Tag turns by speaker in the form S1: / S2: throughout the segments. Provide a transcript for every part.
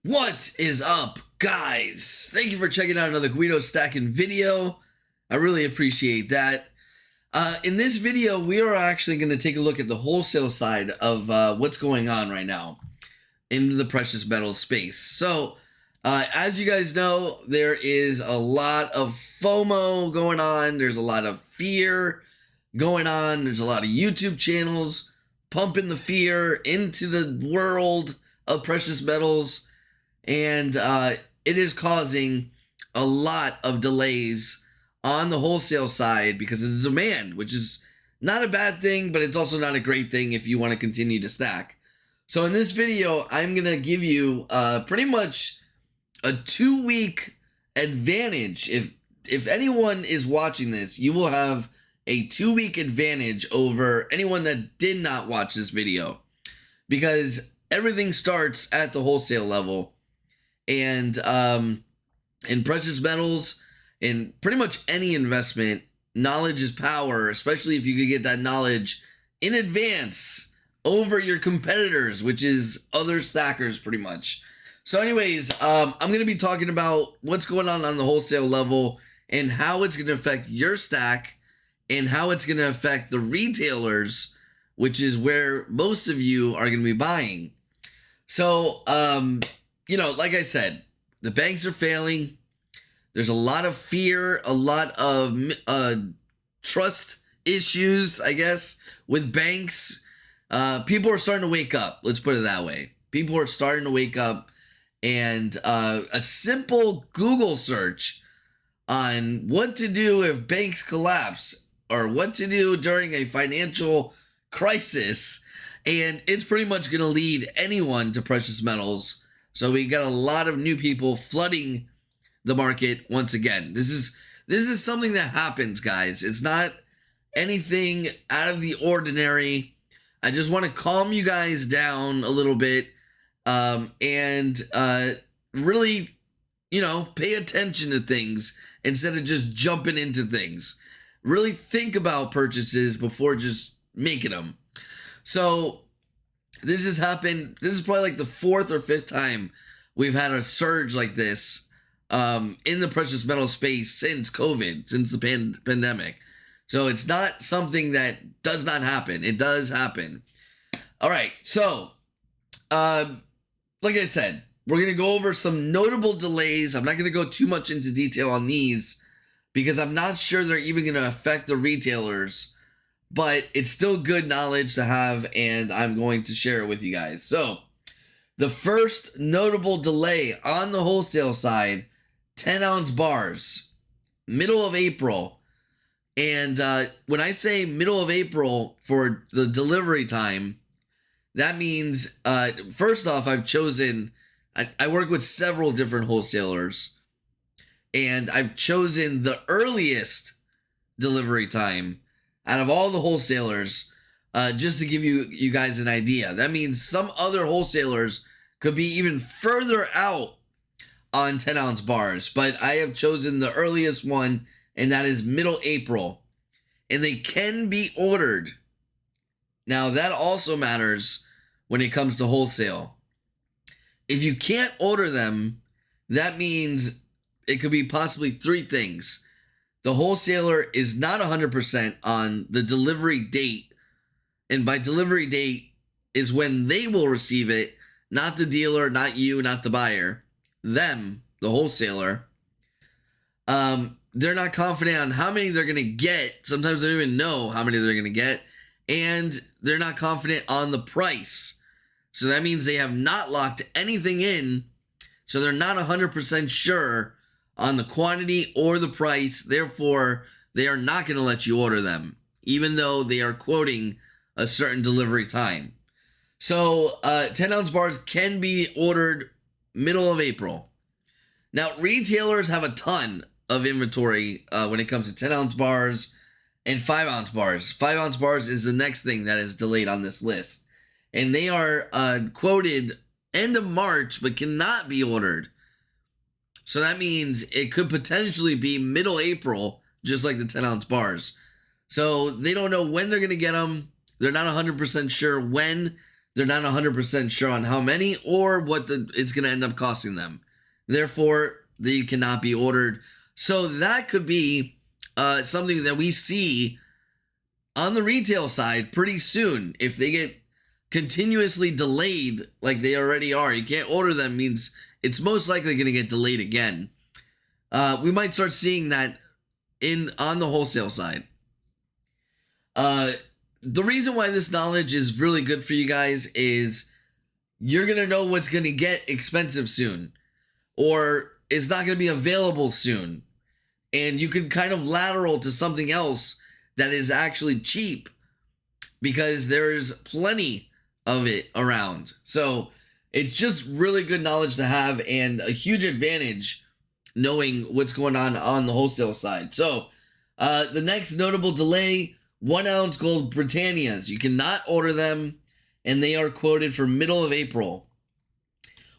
S1: What is up, guys? Thank you for checking out another Guido Stackin video. I really appreciate that. In this video, we are actually going to take a look at the wholesale side of what's going on right now in the precious metals space. So, as you guys know, there is a lot of FOMO going on. There's a lot of fear going on. There's a lot of YouTube channels pumping the fear into the world of precious metals. And it is causing a lot of delays on the wholesale side because of the demand, which is not a bad thing, but it's also not a great thing if you want to continue to stack. So in this video, I'm going to give you pretty much a 2-week advantage. If anyone is watching this, you will have a 2-week advantage over anyone that did not watch this video, because everything starts at the wholesale level. And in precious metals, in pretty much any investment, knowledge is power, especially if you could get that knowledge in advance over your competitors, which is other stackers pretty much. So anyways, I'm going to be talking about what's going on the wholesale level and how it's going to affect your stack and how it's going to affect the retailers, which is where most of you are going to be buying. So, you know, like I said, the banks are failing. There's a lot of fear, a lot of trust issues, I guess, with banks. People are starting to wake up. Let's put it that way. People are starting to wake up, and a simple Google search on what to do if banks collapse or what to do during a financial crisis, and it's pretty much going to lead anyone to precious metals. So we got a lot of new people flooding the market once again. This is something that happens, guys. It's not anything out of the ordinary. I just want to calm you guys down a little bit, and really, you know, pay attention to things instead of just jumping into things. Really think about purchases before just making them. So this has happened. This is probably like the 4th or 5th time we've had a surge like this in the precious metal space since COVID, since the pandemic. So it's not something that does not happen. It does happen. All right. So, like I said, we're going to go over some notable delays. I'm not going to go too much into detail on these because I'm not sure they're even going to affect the retailers. But it's still good knowledge to have, and I'm going to share it with you guys. So, the first notable delay on the wholesale side, 10-ounce bars, middle of April. And when I say middle of April for the delivery time, that means, first off, I've chosen, I work with several different wholesalers, and I've chosen the earliest delivery time out of all the wholesalers, just to give you guys an idea. That means some other wholesalers could be even further out on 10-ounce bars, but I have chosen the earliest one, and that is middle April. And they can be ordered. Now, that also matters when it comes to wholesale. If you can't order them, that means it could be possibly 3 things. The wholesaler is not 100% on the delivery date. And by delivery date is when they will receive it, not the dealer, not you, not the buyer. Them, the wholesaler. They're not confident on how many they're going to get. Sometimes they don't even know how many they're going to get. And they're not confident on the price. So that means they have not locked anything in. So they're not 100% sure on the quantity or the price. Therefore, they are not going to let you order them, even though they are quoting a certain delivery time. So 10-ounce bars can be ordered middle of April. Now, retailers have a ton of inventory when it comes to 10-ounce bars and 5-ounce bars. 5-ounce bars is the next thing that is delayed on this list. And they are quoted end of March, but cannot be ordered. So that means it could potentially be middle April, just like the 10-ounce bars. So they don't know when they're going to get them. They're not 100% sure when they're not 100% sure on how many or what it's going to end up costing them. Therefore, they cannot be ordered. So that could be something that we see on the retail side pretty soon. If they get continuously delayed like they already are, you can't order them, means it's most likely going to get delayed again. We might start seeing that on the wholesale side. The reason why this knowledge is really good for you guys is you're going to know what's going to get expensive soon, or it's not going to be available soon. And you can kind of lateral to something else that is actually cheap because there's plenty of it around. So it's just really good knowledge to have and a huge advantage knowing what's going on the wholesale side. So the next notable delay, 1 ounce gold Britannias. You cannot order them, and they are quoted for middle of April.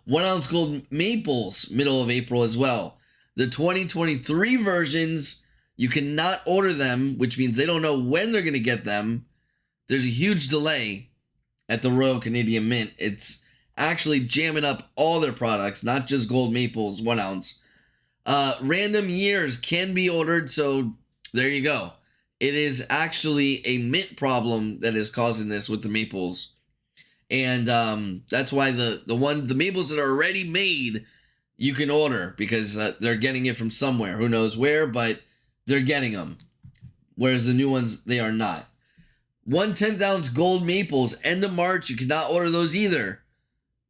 S1: 1 ounce gold Maples, middle of April as well. The 2023 versions, you cannot order them, which means they don't know when they're going to get them. There's a huge delay at the Royal Canadian Mint. It's actually jamming up all their products, not just gold Maples, 1 ounce. Random years can be ordered, so there you go. It is actually a mint problem that is causing this with the Maples. And that's why the Maples that are already made, you can order because they're getting it from somewhere. Who knows where, but they're getting them. Whereas the new ones, they are not. 1 10th ounce gold Maples, end of March, you cannot order those either.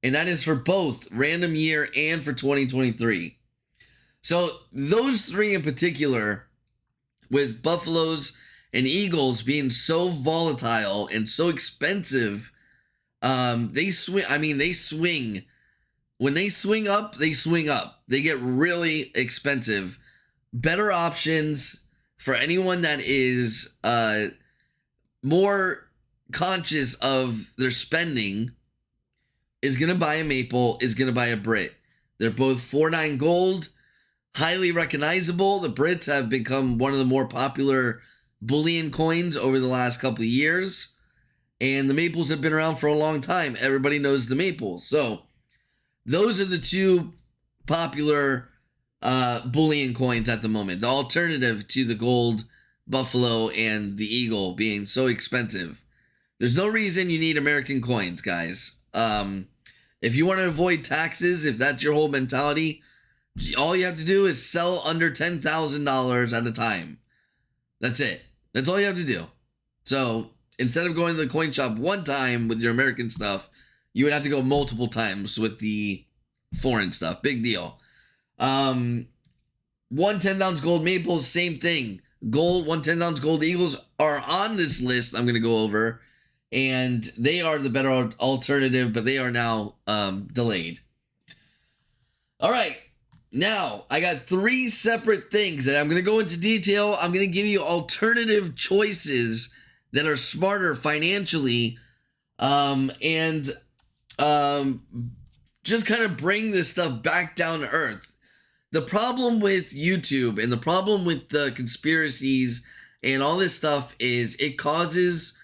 S1: And that is for both random year and for 2023. So those three in particular, with Buffaloes and Eagles being so volatile and so expensive, they swing. I mean, they swing. When they swing up, they swing up. They get really expensive. Better options for anyone that is more conscious of their spending is going to buy a Maple, is going to buy a Brit. They're both 4.9 gold, highly recognizable. The Brits have become one of the more popular bullion coins over the last couple of years. And the Maples have been around for a long time. Everybody knows the Maples. So those are the two popular bullion coins at the moment. The alternative to the gold Buffalo and the Eagle being so expensive. There's no reason you need American coins, guys. If you want to avoid taxes, if that's your whole mentality, all you have to do is sell under $10,000 at a time. That's it. That's all you have to do. So instead of going to the coin shop one time with your American stuff, you would have to go multiple times with the foreign stuff. Big deal. 1 10th ounce gold Maples, same thing. Gold, 1 10th ounce gold Eagles are on this list I'm going to go over. And they are the better alternative, but they are now delayed. All right. Now, I got 3 separate things that I'm going to go into detail. I'm going to give you alternative choices that are smarter financially and just kind of bring this stuff back down to earth. The problem with YouTube and the problem with the conspiracies and all this stuff is it causes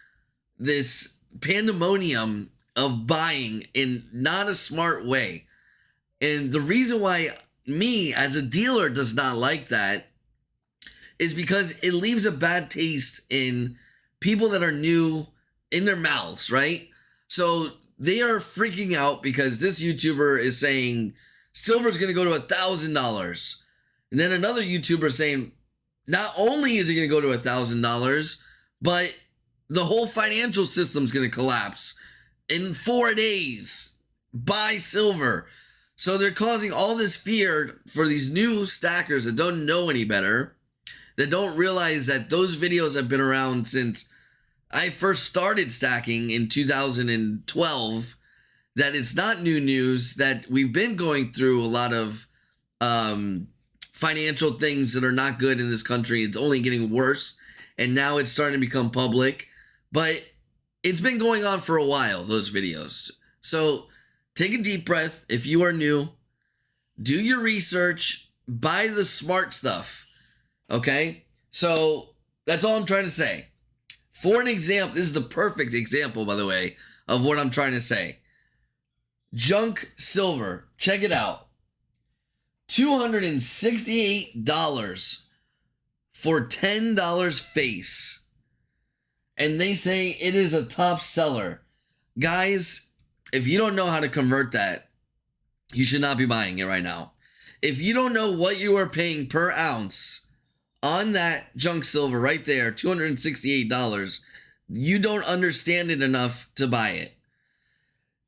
S1: this pandemonium of buying in not a smart way. And the reason why me as a dealer does not like that is because it leaves a bad taste in people that are new in their mouths, right? So they are freaking out because this YouTuber is saying silver is going to go to $1,000. And then another YouTuber saying not only is it going to go to $1,000, but the whole financial system is going to collapse in 4 days. Buy silver. So they're causing all this fear for these new stackers that don't know any better, that don't realize that those videos have been around since I first started stacking in 2012, that it's not new news, that we've been going through a lot of financial things that are not good in this country. It's only getting worse, and now it's starting to become public. But it's been going on for a while, those videos. So take a deep breath. If you are new, do your research, buy the smart stuff. Okay? So that's all I'm trying to say. For an example, this is the perfect example, by the way, of what I'm trying to say. Junk silver, check it out. $268 for $10 face. And they say it is a top seller. Guys, if you don't know how to convert that, you should not be buying it right now. If you don't know what you are paying per ounce on that junk silver right there, $268, you don't understand it enough to buy it.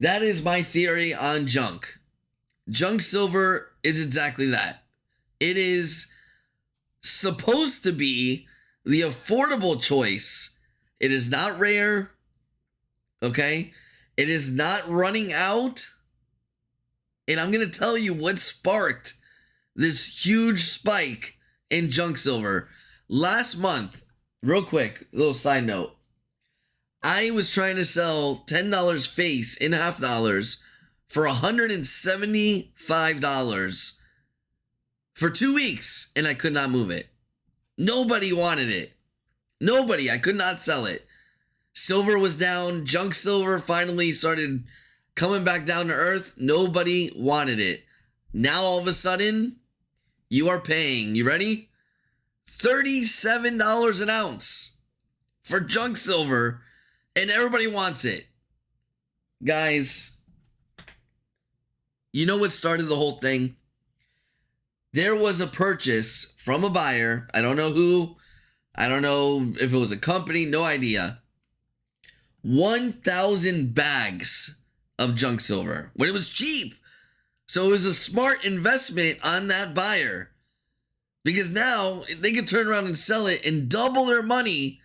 S1: That is my theory on junk. Junk silver is exactly that. It is supposed to be the affordable choice. It is not rare, okay? It is not running out. And I'm going to tell you what sparked this huge spike in junk silver. Last month, real quick, little side note. I was trying to sell $10 face in $half for $175 for 2 weeks, and I could not move it. Nobody wanted it. Nobody. I could not sell it. Silver was down. Junk silver finally started coming back down to earth. Nobody wanted it. Now all of a sudden, you are paying, you ready? $37 an ounce for junk silver, and everybody wants it. Guys, you know what started the whole thing? There was a purchase from a buyer. I don't know who. I don't know if it was a company. No idea. 1,000 bags of junk silver when it was cheap. So it was a smart investment on that buyer, because now they can turn around and sell it and double their money,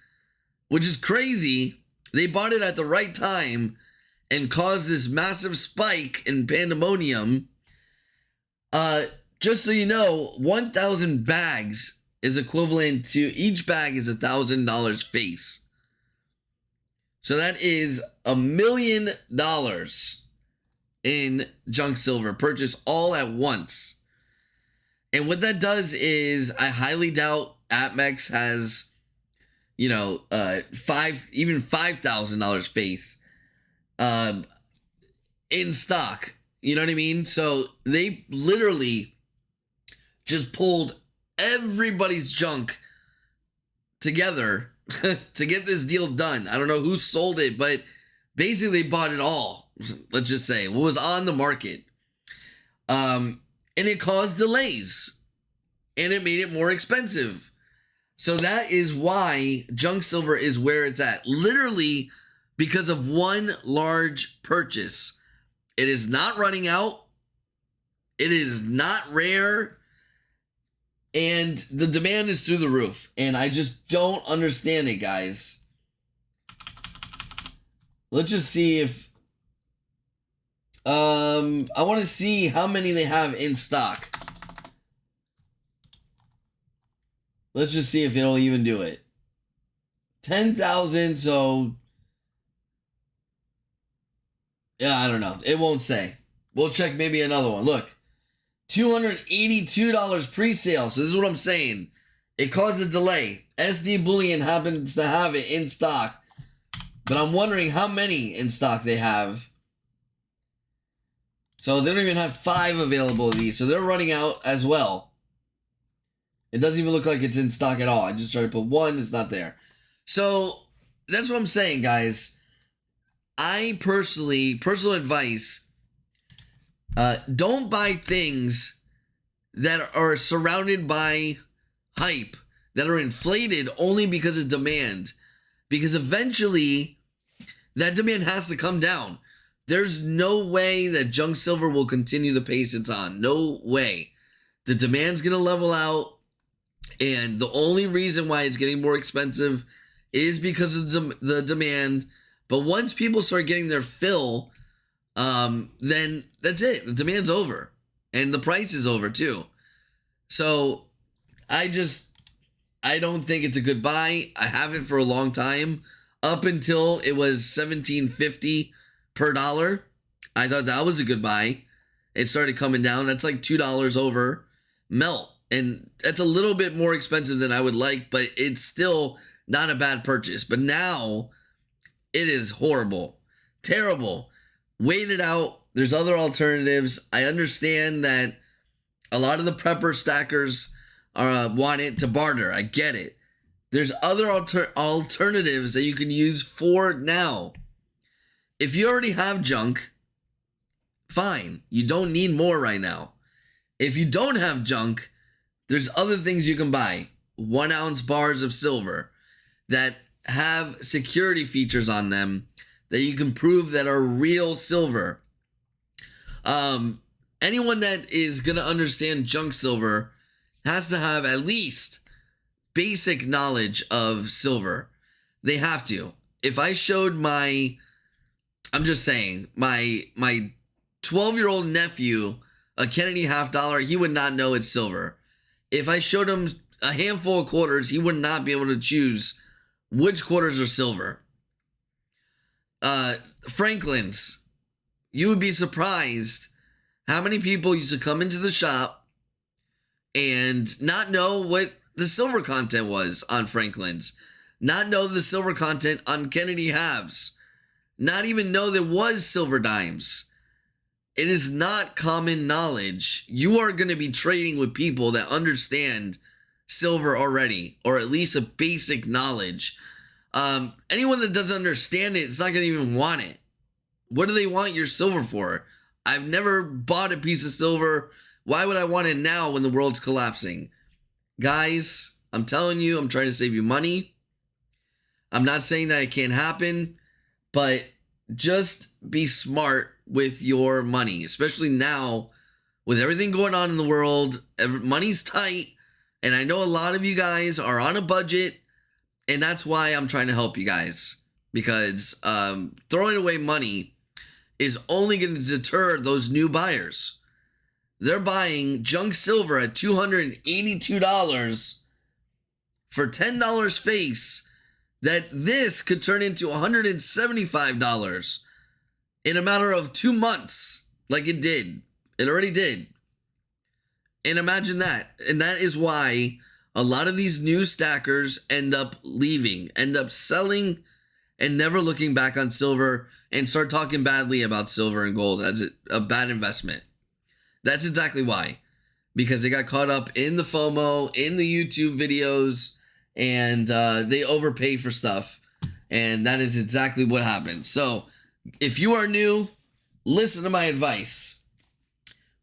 S1: which is crazy. They bought it at the right time and caused this massive spike in pandemonium. Just so you know, 1,000 bags is equivalent to, each bag is $1,000 face. So that is $1 million in junk silver purchased all at once. And what that does is, I highly doubt APMEX has, even $5,000 face in stock. You know what I mean? So they literally just pulled everybody's junk together to get this deal done. I don't know who sold it, but basically they bought it all. Let's just say what was on the market. And it caused delays, and it made it more expensive. So that is why junk silver is where it's at. Literally because of one large purchase. It is not running out. It is not rare. And the demand is through the roof. And I just don't understand it, guys. Let's just see if... I want to see how many they have in stock. Let's just see if it'll even do it. 10,000, so... Yeah, I don't know. It won't say. We'll check maybe another one. Look. $282 pre-sale. So this is what I'm saying. It caused a delay. SD Bullion happens to have it in stock. But I'm wondering how many in stock they have. So they don't even have 5 available of these. So they're running out as well. It doesn't even look like it's in stock at all. I just tried to put one. It's not there. So that's what I'm saying, guys. I personal advice, don't buy things that are surrounded by hype, that are inflated only because of demand. Because eventually, that demand has to come down. There's no way that junk silver will continue the pace it's on. No way. The demand's going to level out. And the only reason why it's getting more expensive is because of the demand. But once people start getting their fill, then that's it. The demand's over. And the price is over too. So I don't think it's a good buy. I have it for a long time. Up until it was $17.50 per dollar. I thought that was a good buy. It started coming down. That's like $2 over melt. And that's a little bit more expensive than I would like, but it's still not a bad purchase. But now it is horrible. Terrible. Wait it out. There's other alternatives. I understand that a lot of the prepper stackers want it to barter. I get it. There's other alternatives that you can use for now. If you already have junk, fine. You don't need more right now. If you don't have junk, there's other things you can buy. 1 ounce bars of silver that have security features on them that you can prove that are real silver. Anyone that is going to understand junk silver has to have at least basic knowledge of silver. They have to. If I showed my 12-year-old nephew a Kennedy $50, he would not know it's silver. If I showed him a handful of quarters, he would not be able to choose which quarters are silver. Franklin's, you would be surprised how many people used to come into the shop and not know what the silver content was on Franklin's, not know the silver content on Kennedy halves, not even know there was silver dimes. It is not common knowledge. You are going to be trading with people that understand silver already, or at least a basic knowledge. Anyone that doesn't understand it is not going to even want it. What do they want your silver for? I've never bought a piece of silver. Why would I want it now when the world's collapsing? Guys, I'm telling you, I'm trying to save you money. I'm not saying that it can't happen, but just be smart with your money, especially now with everything going on in the world. Money's tight, and I know a lot of you guys are on a budget, and that's why I'm trying to help you guys, because throwing away money is only going to deter those new buyers. They're buying junk silver at $282 for $10 face, that this could turn into $175 in a matter of 2 months, like it did. It already did. And imagine that. And that is why a lot of these new stackers end up leaving, end up selling, and never looking back on silver and start talking badly about silver and gold as a bad investment. That's exactly why. Because they got caught up in the FOMO, in the YouTube videos, and they overpay for stuff. And that is exactly what happened. So if you are new, listen to my advice.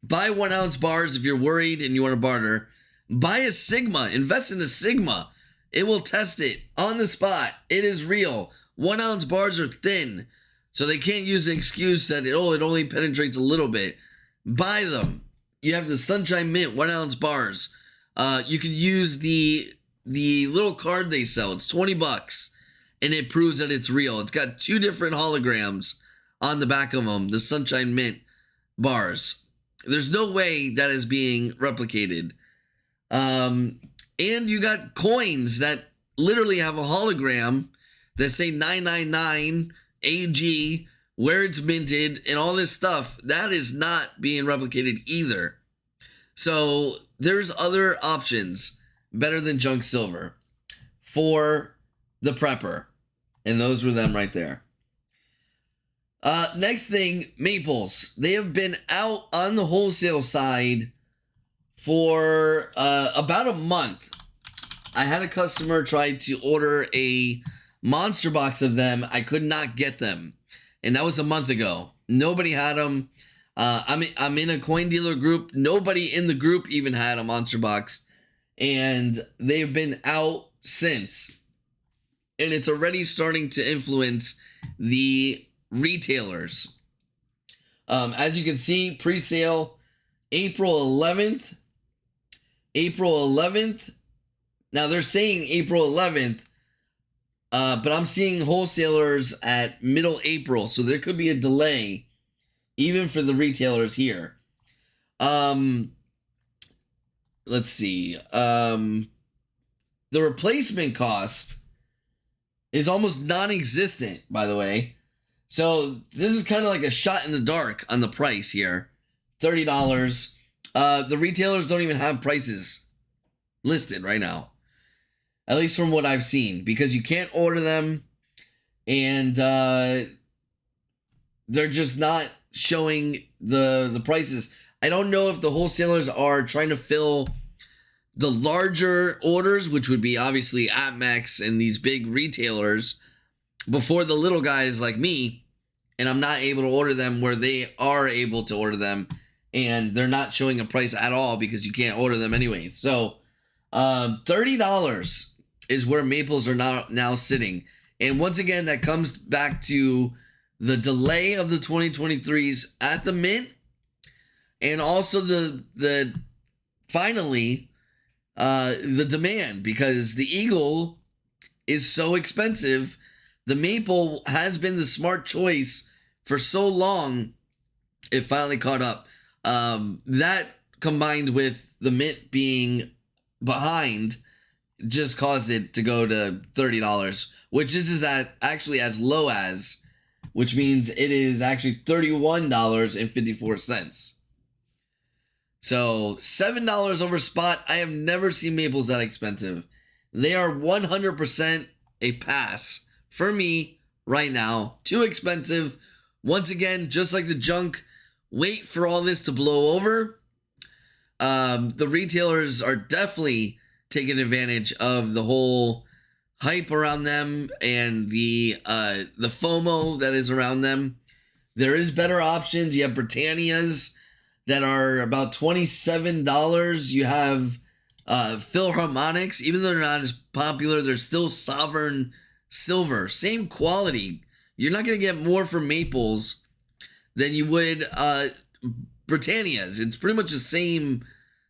S1: Buy 1 ounce bars if you're worried and you want to barter. Buy a Sigma. Invest in a Sigma. It will test it on the spot. It is real. 1 ounce bars are thin, so they can't use the excuse that it only penetrates a little bit. Buy them. You have the Sunshine Mint 1 ounce bars. You can use the little card they sell. It's $20, and it proves that it's real. It's got 2 different holograms on the back of them, the Sunshine Mint bars. There's no way that is being replicated. And you got coins that literally have a hologram that say 999 AG, where it's minted, and all this stuff. That is not being replicated either. So there's other options better than junk silver for the prepper. And those were them right there. Next thing, maples. They have been out on the wholesale side for about a month. I had a customer try to order a monster box of them. I could not get them, and that was a month ago. Nobody had them. I'm in a coin dealer group. Nobody in the group even had a monster box, and they've been out since. And it's already starting to influence the retailers. As you can see, pre-sale April 11th. April 11th. Now they're saying April 11th, but I'm seeing wholesalers at middle April, so there could be a delay even for the retailers here. Let's see. The replacement cost is almost non-existent, by the way. So this is kind of like a shot in the dark on the price here. $30. The retailers don't even have prices listed right now, at least from what I've seen, because you can't order them, and they're just not showing the prices. I don't know if the wholesalers are trying to fill the larger orders, which would be obviously Atmex and these big retailers, before the little guys like me, and I'm not able to order them where they are able to order them, and they're not showing a price at all because you can't order them anyway. So $30 is where maples are now sitting. And once again, that comes back to the delay of the 2023s at the mint, and also the finally the demand, because the eagle is so expensive. The maple has been the smart choice for so long. It finally caught up. That combined with the mint being behind just caused it to go to $30, which is actually as low as, which means it is actually $31.54. So $7 over spot. I have never seen maples that expensive. They are 100% a pass for me right now. Too expensive. Once again, just like the junk, wait for all this to blow over. The retailers are definitely taking advantage of the whole hype around them and the FOMO that is around them. There is better options. You have Britannias that are about $27. You have Philharmonics, even though they're not as popular, they're still sovereign silver. Same quality. You're not going to get more for maples than you would Britannias. It's pretty much the same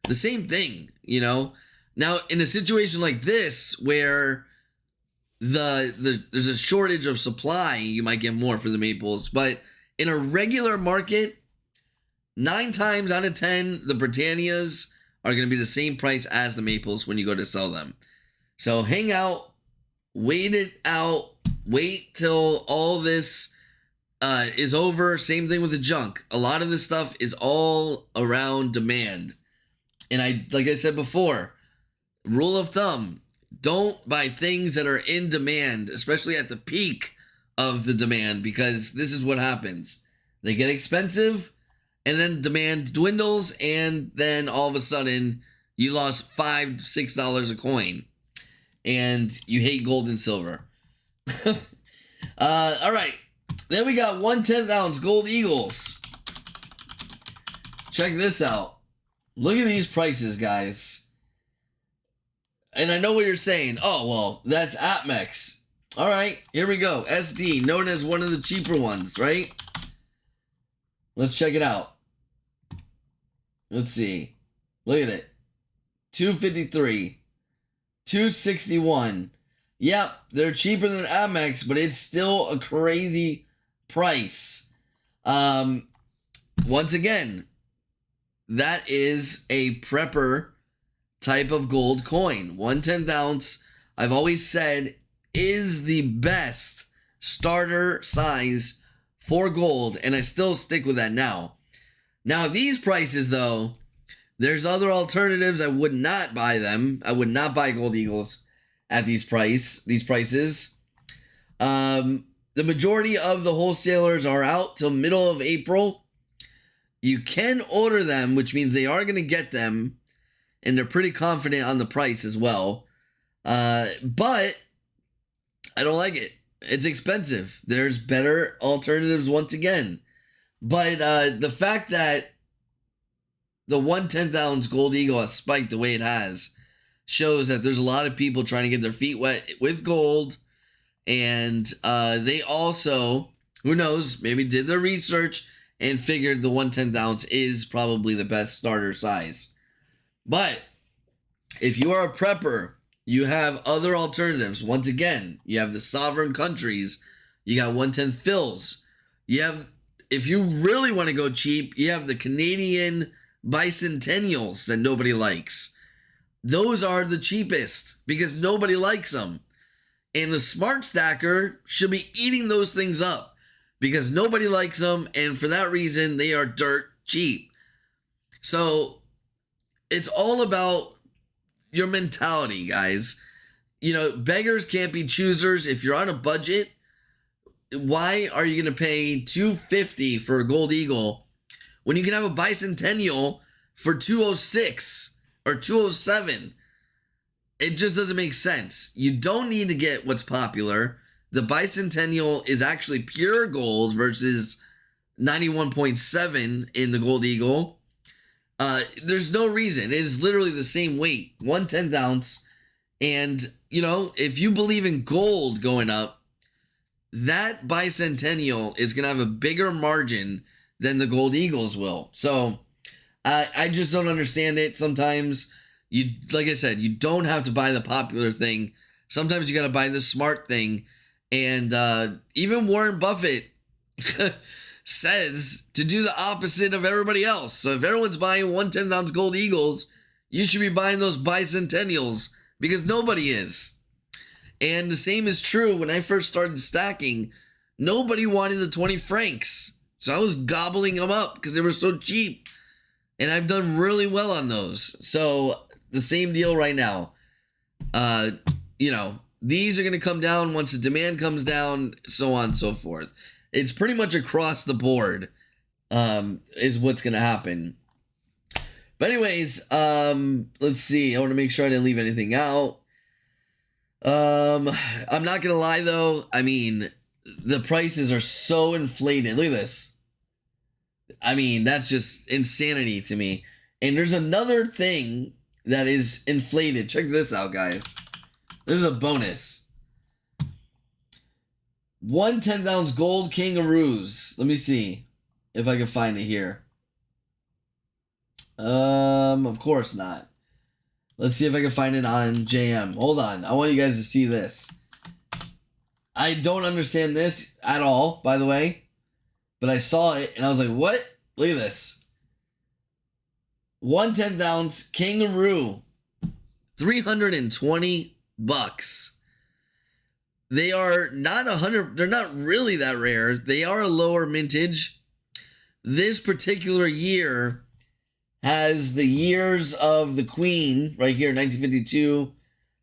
S1: thing, you know. Now, in a situation like this where there's a shortage of supply, you might get more for the maples. But in a regular market, 9 times out of 10, the Britannias are going to be the same price as the maples when you go to sell them. So hang out, wait it out, wait till all this is over. Same thing with the junk. A lot of this stuff is all around demand. And like I said before, rule of thumb, don't buy things that are in demand, especially at the peak of the demand, because this is what happens. They get expensive, and then demand dwindles, and then all of a sudden you lost $5, $6 a coin, and you hate gold and silver. All right, then we got 1/10 ounce gold eagles. Check this out. Look at these prices, guys. And I know what you're saying. Oh, well, that's Atmex. All right, here we go. SD, known as one of the cheaper ones, right? Let's check it out. Let's see. Look at it. $2.53. $2.61. Yep, they're cheaper than Amex, but it's still a crazy price. Once again, that is a prepper type of gold coin. 1/10 ounce, I've always said, is the best starter size for gold, and I still stick with that now. Now, these prices, though, there's other alternatives. I would not buy them. I would not buy gold eagles at these prices. The majority of the wholesalers are out till middle of April. You can order them, which means they are going to get them, and they're pretty confident on the price as well. But I don't like it. It's expensive. There's better alternatives once again. But the fact that the 1/10 ounce gold eagle has spiked the way it has shows that there's a lot of people trying to get their feet wet with gold. And they also, who knows, maybe did their research and figured the 1/10 ounce is probably the best starter size. But if you are a prepper, you have other alternatives. Once again, you have the sovereign countries. You got 1/10 fills. You have, if you really want to go cheap, you have the Canadian bicentennials that nobody likes. Those are the cheapest because nobody likes them. And the smart stacker should be eating those things up because nobody likes them. And for that reason, they are dirt cheap. So it's all about your mentality, guys. You know, beggars can't be choosers. If you're on a budget, why are you going to pay $250 for a gold eagle when you can have a bicentennial for $206 or $207? It just doesn't make sense. You don't need to get what's popular. The bicentennial is actually pure gold versus 91.7 in the gold eagle. There's no reason. It is literally the same weight, 1/10 ounce. And, you know, if you believe in gold going up, that bicentennial is going to have a bigger margin than the gold eagles will. So I just don't understand it. Sometimes you, like I said, you don't have to buy the popular thing. Sometimes you got to buy the smart thing. And even Warren Buffett says to do the opposite of everybody else. So if everyone's buying 1/10 ounce gold eagles, you should be buying those bicentennials, because nobody is. And the same is true when I first started stacking. Nobody wanted the 20 francs. So I was gobbling them up because they were so cheap. And I've done really well on those. So the same deal right now. You know, these are going to come down once the demand comes down, so on and so forth. It's pretty much across the board is what's going to happen. But anyways, let's see. I want to make sure I didn't leave anything out. I'm not going to lie, though. I mean, the prices are so inflated. Look at this. I mean, that's just insanity to me. And there's another thing that is inflated. Check this out, guys. There's a bonus. 1/10 ounce gold kangaroos. Let me see if I can find it here. Of course not. Let's see if I can find it on JM. Hold on. I want you guys to see this. I don't understand this at all, by the way. But I saw it and I was like, what? Look at this. 1/10 ounce kangaroo. $320. They are not 100. They're not really that rare. They are a lower mintage. This particular year has the years of the Queen right here, 1952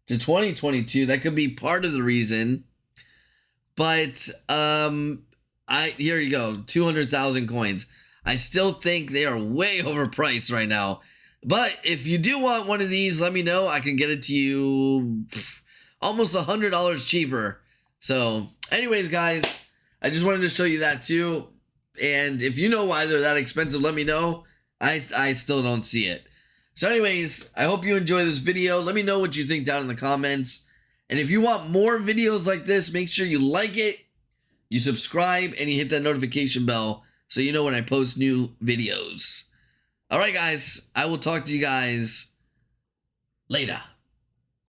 S1: to 2022. That could be part of the reason. But here you go, 200,000 coins. I still think they are way overpriced right now. But if you do want one of these, let me know. I can get it to you almost $100 cheaper. So anyways, guys, I just wanted to show you that too. And if you know why they're that expensive, let me know. I still don't see it. So anyways, I hope you enjoy this video. Let me know what you think down in the comments. And if you want more videos like this, make sure you like it, you subscribe, and you hit that notification bell so you know when I post new videos. All right, guys, I will talk to you guys later.